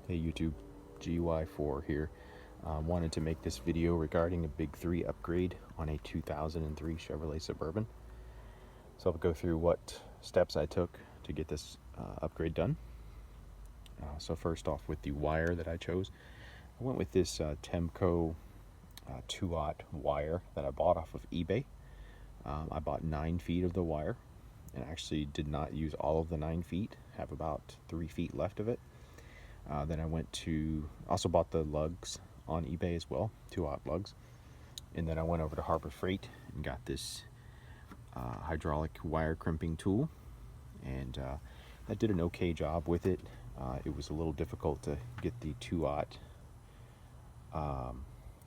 Hey YouTube, GY4 here. Wanted to make this video regarding a Big 3 upgrade on a 2003 Chevrolet Suburban. So I'll go through what steps I took to get this upgrade done. So first off, with the wire that I chose, I went with this Temco 2-aught wire that I bought off of eBay. I bought 9 feet of the wire and actually did not use all of the 9 feet, have about 3 feet left of it. Then I also bought the lugs on eBay as well, 2-aught lugs. And then I went over to Harbor Freight and got this hydraulic wire crimping tool. And that did an okay job with it. It was a little difficult to get the 2-aught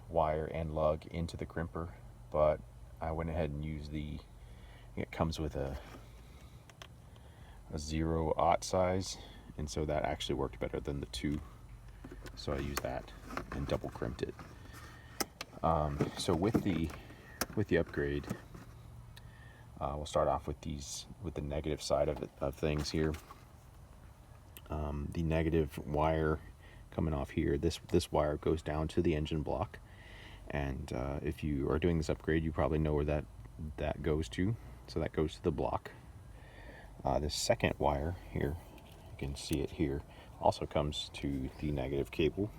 wire and lug into the crimper, but I went ahead and used it comes with a 0-aught size, and so that actually worked better than the 2, so I used that and double crimped it. So with the upgrade, we'll start off with the negative side of things here. The negative wire coming off here, this wire goes down to the engine block, and if you are doing this upgrade, you probably know where that goes to. So that goes to the block. This second wire here, you can see it here, also comes to the negative cable.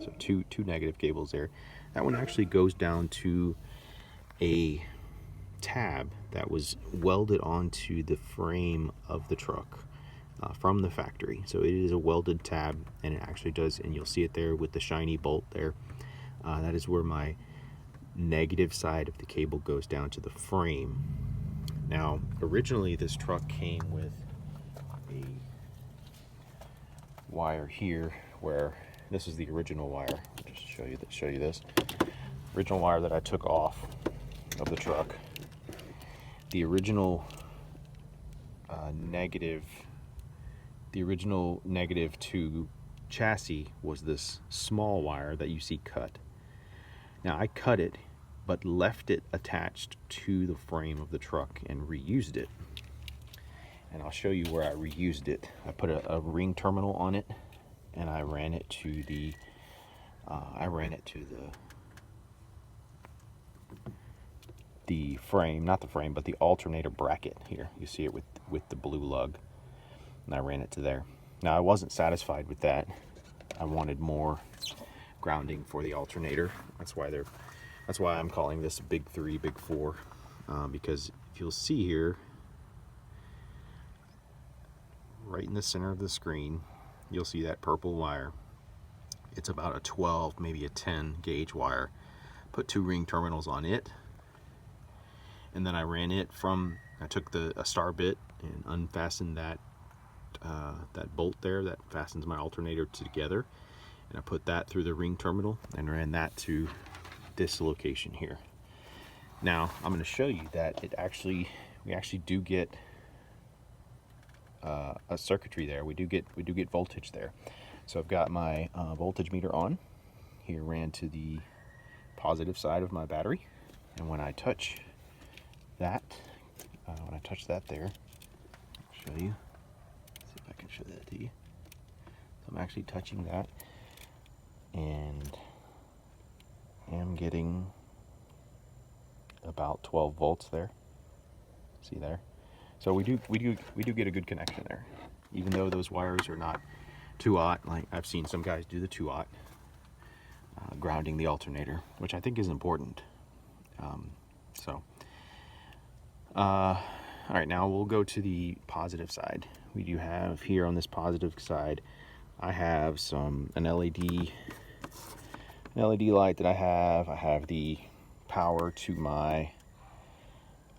So two negative cables there. That one actually goes down to a tab that was welded onto the frame of the truck from the factory. So it is a welded tab, and it actually does, and you'll see it there with the shiny bolt there. That is where my negative side of the cable goes down to the frame. Now, originally this truck came with a wire here, where this is the original wire. I'll just show you this original wire that I took off of the truck. The original negative to chassis was this small wire that you see cut. Now I cut it, but left it attached to the frame of the truck and reused it. And I'll show you where I reused it. I put a ring terminal on it, and I ran it to the frame, not the frame, but the alternator bracket here. You see it with the blue lug, and I ran it to there. Now I wasn't satisfied with that. I wanted more grounding for the alternator. That's why I'm calling this Big 3, Big 4, because if you'll see here, right in the center of the screen, you'll see that purple wire. It's about a 12, maybe a 10 gauge wire. Put 2 ring terminals on it, and then I ran it I took a star bit and unfastened that bolt there that fastens my alternator together, and I put that through the ring terminal and ran that to this location here. Now I'm going to show you that we actually do get a circuitry there. We do get voltage there. So I've got my voltage meter on here, ran to the positive side of my battery, and when I touch that, there, I'll show you. Let's see if I can show that to you. So I'm actually touching that, and am getting about 12 volts there. See there? So we do get a good connection there, even though those wires are not 2-aught. Like I've seen some guys do the 2-aught grounding the alternator, which I think is important. All right, now we'll go to the positive side. We do have here on this positive side, I have an LED light that I have the power to my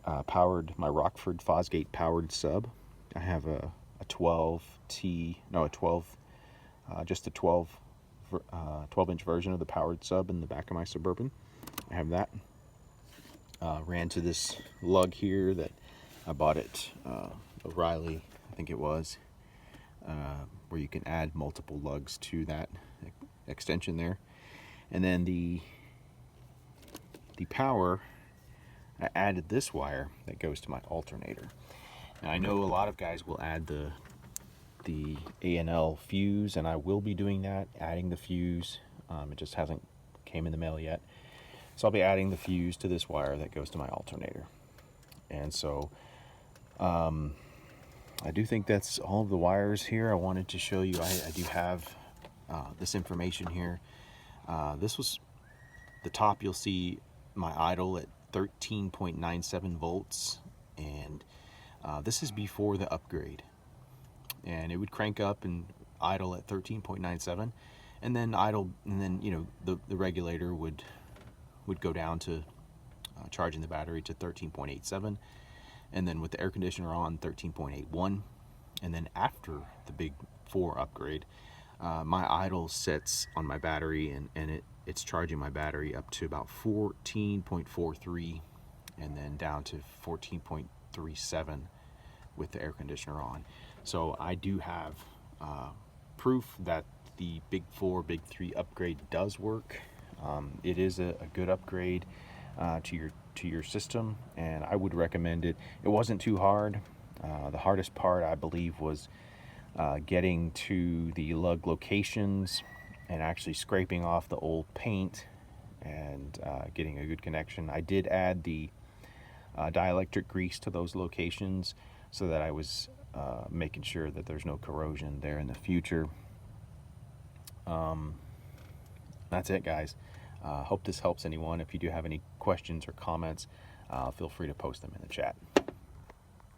Rockford Fosgate powered sub. I have a 12-inch version of the powered sub in the back of my Suburban. I have that. Ran to this lug here that I bought at O'Reilly, I think it was, where you can add multiple lugs to that extension there. And then the power, I added this wire that goes to my alternator. Now I know a lot of guys will add the the A&L fuse, and I will be doing that, adding the fuse. It just hasn't came in the mail yet. So I'll be adding the fuse to this wire that goes to my alternator. And so I do think that's all of the wires here I wanted to show you. I do have this information here. This was the top. You'll see my idle at 13.97 volts, and this is before the upgrade. And it would crank up and idle at 13.97, and then idle, and then the regulator would go down to charging the battery to 13.87, and then with the air conditioner on, 13.81. And then after the big 4 upgrade, my idle sets on my battery, and it's charging my battery up to about 14.43, and then down to 14.37 with the air conditioner on. So I do have proof that the big 4, big 3 upgrade does work. It is a good upgrade to your system, and I would recommend it. It wasn't too hard. The hardest part, I believe, was getting to the lug locations and actually scraping off the old paint and getting a good connection. I did add the dielectric grease to those locations so that I was making sure that there's no corrosion there in the future. That's it, guys. Hope this helps anyone. If you do have any questions or comments, feel free to post them in the chat.